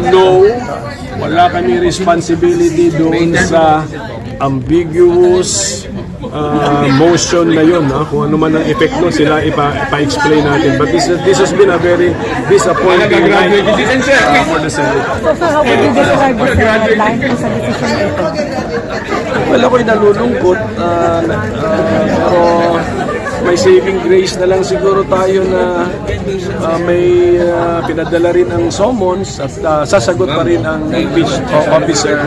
No, wala kami responsibility doon sa ambiguous motion na yun. Kung ano man ang effect nun, sila ipa-explain natin. But this has been a very disappointing night for the Senate. So sir, how would you describe the line po sa decision ito? Well, ako'y nalulungkot, pero may saving grace na lang siguro tayo na may pinadala rin ang summons at sasagot pa rin ang impeached officer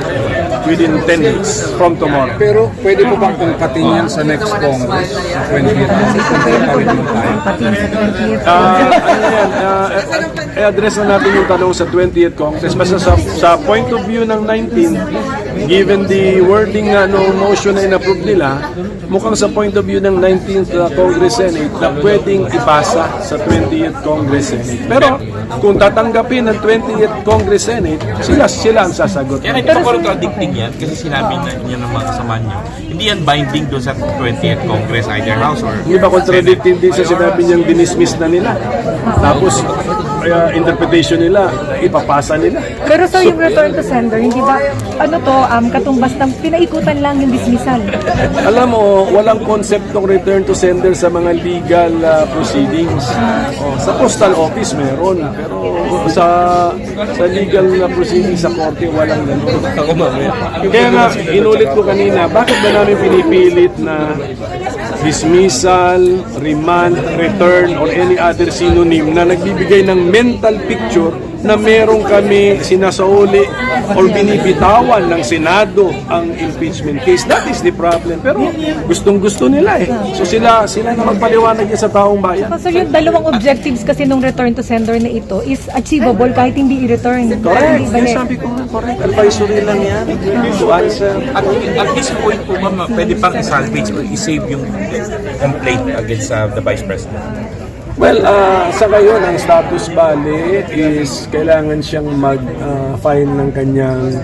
within 10 days from tomorrow. Pero pwede po bang tungkatin yan sa next Congress? Sa 20th? I-address na natin yung tanong sa 20th Congress. Basta sa point of view ng 19th, given the wording na motion na in-approve nila, mukhang sa point of view ng 19th Congress Senate na pwedeng ipasa sa 20th Congress Senate. Pero kung tatanggapin ng 20th Congress Senate, sila ang sasagot. Yan, hindi pa contradicting yan kasi sinabi na niya ng mga kasama niyo. Hindi yan binding doon sa 20th Congress, either House or Hindi ba contradicting din sa sinabi niyang dinismiss na nila? Tapos, interpretation nila, ipapasa nila. Pero sir, yung return to sender, hindi ba, katumbas ng pinaikutan lang yung dismissal? Alam mo, walang concept ng return to sender sa mga legal proceedings. Sa postal office meron, pero sa legal proceedings sa korte, walang ganun. Kaya nga, inulit ko kanina, bakit ba namin pinipilit na dismissal, remand, return, or any other synonym na nagbibigay ng mental picture na meron kami sinasauli or binibitawan ng Senado ang impeachment case. That is the problem. Pero gustong-gusto nila eh. So sila na magpaliwanag yan sa taong bayan. So yung dalawang objectives kasi nung return to sender na ito is achievable kahit hindi i-return. Correct. Yes, sabi ko nga, correct. Advisory lang yan. To answer. at this point po ma'am, pwede pang i-salvage or i-save yung complaint against the Vice President? Well, sa ngayon, ang status bale is kailangan siyang mag-file ng kanyang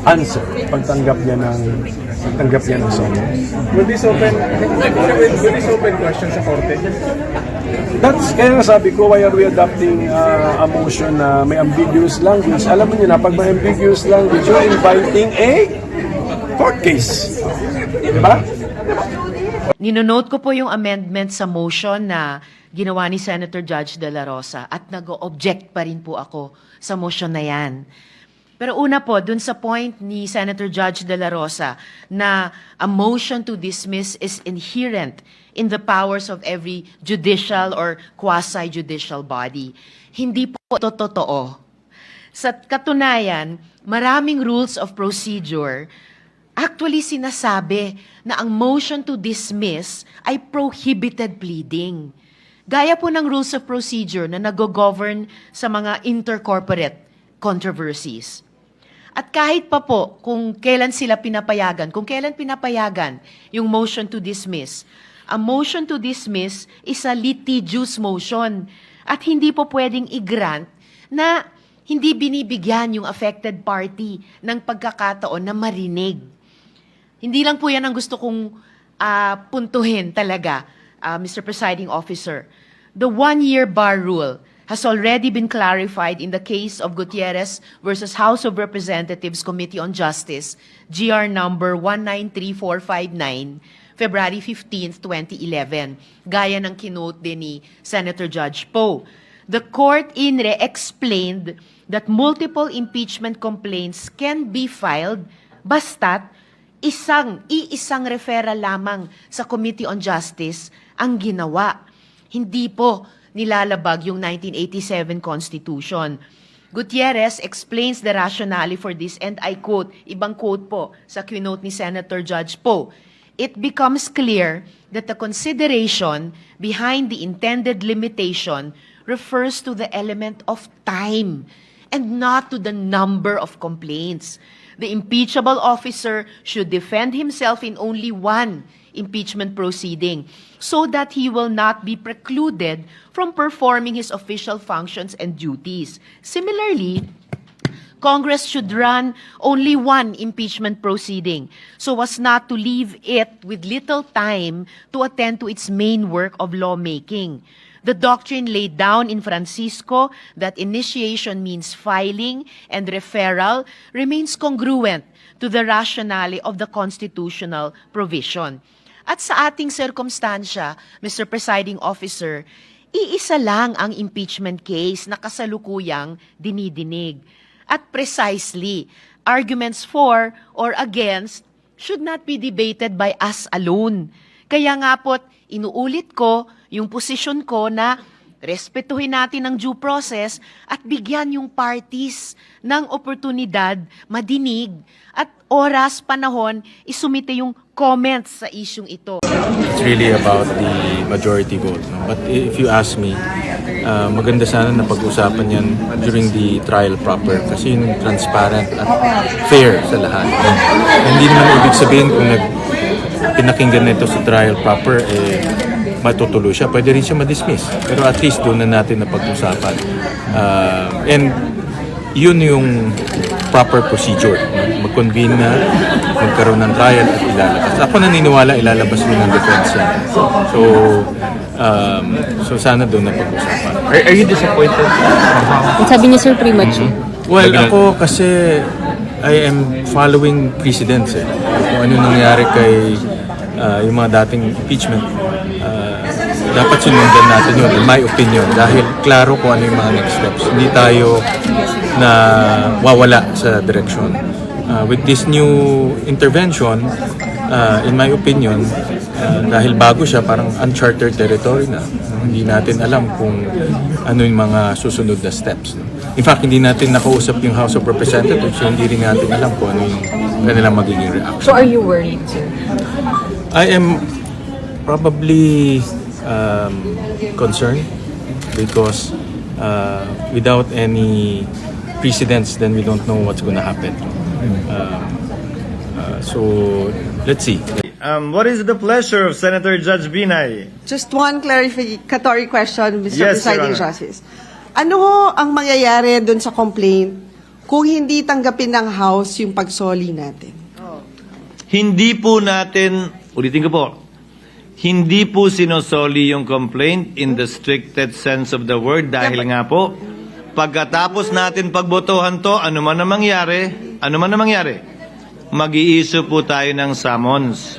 answer pagtanggap niya ng summons. Will this open question sa korte? That's kaya nga sabi ko, why are we adopting a motion na may ambiguous language? Alam mo niyo na, pag may ambiguous language, you're inviting a court case. Diba? Ninonote ko po yung amendment sa motion na ginawa ni Senator Judge De La Rosa at nag-object pa rin po ako sa motion na yan. Pero una po, dun sa point ni Senator Judge De La Rosa na a motion to dismiss is inherent in the powers of every judicial or quasi-judicial body. Hindi po ito totoo. Sa katunayan, maraming rules of procedure actually sinasabi na ang motion to dismiss ay prohibited pleading. Gaya po ng rules of procedure na nag-govern sa mga intercorporate controversies. At kahit pa po kung kailan sila pinapayagan, yung motion to dismiss, a motion to dismiss is a litigious motion at hindi po pwedeng i-grant na hindi binibigyan yung affected party ng pagkakataon na marinig. Hindi lang po yan ang gusto kong puntuhin talaga, Mr. Presiding Officer. The one-year bar rule has already been clarified in the case of Gutierrez versus House of Representatives Committee on Justice, GR number 193459, February 15, 2011, gaya ng kinote din ni Senator Judge Poe. The court explained that multiple impeachment complaints can be filed basta't iisang referral lamang sa Committee on Justice ang ginawa. Hindi po nilalabag yung 1987 Constitution. Gutierrez explains the rationale for this and I quote, ibang quote po sa quote ni Senator Judge Poe. It becomes clear that the consideration behind the intended limitation refers to the element of time and not to the number of complaints. The impeachable officer should defend himself in only one impeachment proceeding so that he will not be precluded from performing his official functions and duties. Similarly, Congress should run only one impeachment proceeding so as not to leave it with little time to attend to its main work of lawmaking. The doctrine laid down in Francisco that initiation means filing and referral remains congruent to the rationale of the constitutional provision. At sa ating sirkumstansya, Mr. Presiding Officer, iisa lang ang impeachment case na kasalukuyang dinidinig. At precisely, arguments for or against should not be debated by us alone. Kaya nga po't inuulit ko yung posisyon ko na respetuhin natin ang due process at bigyan yung parties ng oportunidad, madinig, at oras, panahon, isumite yung comments sa isyung ito. It's really about the majority vote. No? But if you ask me, maganda sana na pag-usapan yan during the trial proper kasi yun transparent at fair sa lahat. Hindi naman ibig sabihin kung pinakinggan nito sa trial proper, matutuloy siya. Pwede rin siya ma-dismiss. Pero at least doon na natin na pag-usapan. And yun yung proper procedure. Mag-convene na, magkaroon ng trial at ilalabas. Ako naniniwala ilalabas rin ng defense yan. So sana doon na pag-usapan. Are you disappointed? Sabi niya, sir, premature. Well, ako kasi I am following precedents eh. Kung ano nangyari kay yung mga dating impeachment, dapat sinundan natin yun, in my opinion, dahil klaro kung ano yung mga next steps. Hindi tayo na wawala sa direksyon. With this new intervention, in my opinion, dahil bago siya, parang uncharted territory na. Hindi natin alam kung ano yung mga susunod na steps. In fact, hindi natin nakausap yung House of Representatives, so hindi rin natin alam kung ano yung kanilang magiging reaction. So are you worried, sir? I am probably concerned because without any precedents, then we don't know what's going to happen. So let's see. What is the pleasure of Senator Judge Binay? Just one clarificatory question, Mr. Yes, Your Presiding Honor. Justice. Ano ho ang mangyayari doon sa complaint kung hindi tanggapin ng House yung pagsoli natin? Hindi po natin, ulitin ko po, hindi po sinosoli yung complaint in the strictest sense of the word dahil nga po, pagkatapos natin pagbotohan to, ano man na mangyari, mag-i-issue po tayo ng summons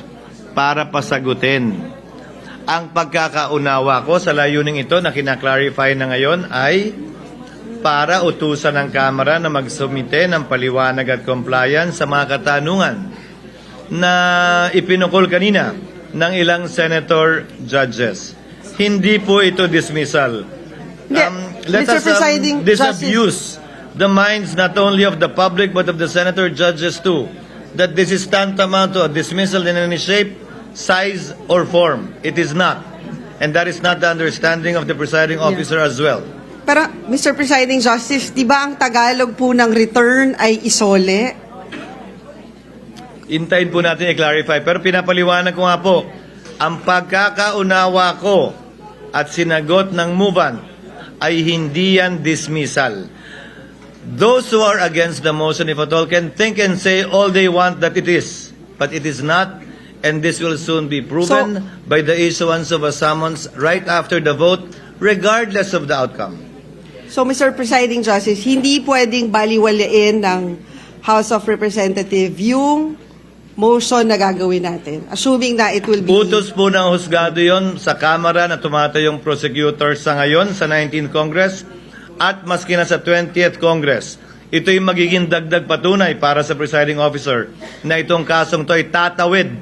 para pasagutin. Ang pagkakaunawa ko sa layuning ito na kinaklarify na ngayon ay para utusan ng Kamara na magsumite ng paliwanag at compliance sa mga katanungan na ipinukol kanina ng ilang senator judges. Hindi po ito dismissal. Let Mr. us Presiding disabuse the minds not only of the public but of the senator judges too that this is tantamount to a dismissal in any shape, size, or form. It is not. And that is not the understanding of the presiding officer as well. Pero, Mr. Presiding Justice, di ba ang Tagalog po ng return ay isole? Intayin po natin i-clarify. Pero pinapaliwanag ko nga po, ang pagkakaunawa ko at sinagot ng MUVAN ay hindi yan dismissal. Those who are against the motion, if at all, can think and say all they want that it is. But it is not, and this will soon be proven by the issuance of a summons right after the vote, regardless of the outcome. So, Mr. Presiding Justice, hindi pwedeng baliwalain ng House of Representatives yung motion na gagawin natin, assuming na it will be... Utos po ng husgado yon sa Kamara na tumatayong prosecutor sa ngayon sa 19th Congress at maski na sa 20th Congress. Ito yung magiging dagdag patunay para sa presiding officer na itong kasong to ay tatawid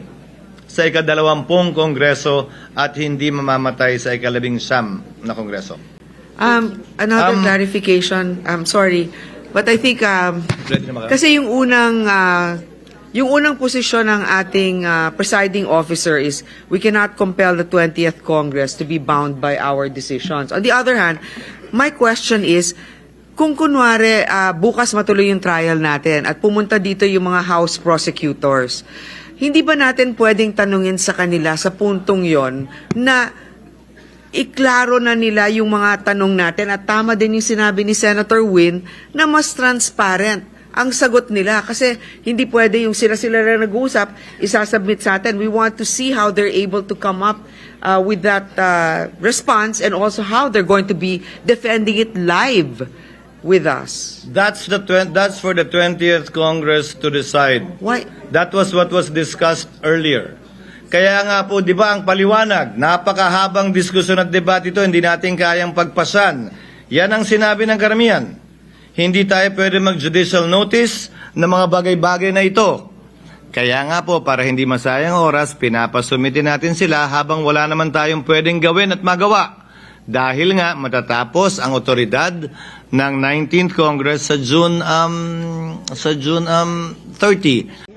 sa ika-20 Kongreso at hindi mamamatay sa ika-19 na Kongreso. Another clarification, I'm sorry, but I think kasi yung unang posisyon ng ating presiding officer is we cannot compel the 20th Congress to be bound by our decisions. On the other hand, my question is, kung kunwari bukas matuloy yung trial natin at pumunta dito yung mga House prosecutors, hindi ba natin pwedeng tanungin sa kanila sa puntong yon na iklaro na nila yung mga tanong natin at tama din yung sinabi ni Senator Win na mas transparent ang sagot nila. Kasi hindi pwede yung sila-sila lang nag-uusap, isasubmit sa atin. We want to see how they're able to come up with that response and also how they're going to be defending it live with us. That's for the 20th Congress to decide. Why? That was what was discussed earlier. Kaya nga po, di ba, ang paliwanag, napakahabang diskusyon at debate ito, hindi natin kayang pagpasan. Yan ang sinabi ng karamihan. Hindi tayo pwede mag-judicial notice ng mga bagay-bagay na ito. Kaya nga po, para hindi masayang oras, pinapasumitin natin sila habang wala naman tayong pwedeng gawin at magawa. Dahil nga matatapos ang otoridad ng 19th Congress sa June 30.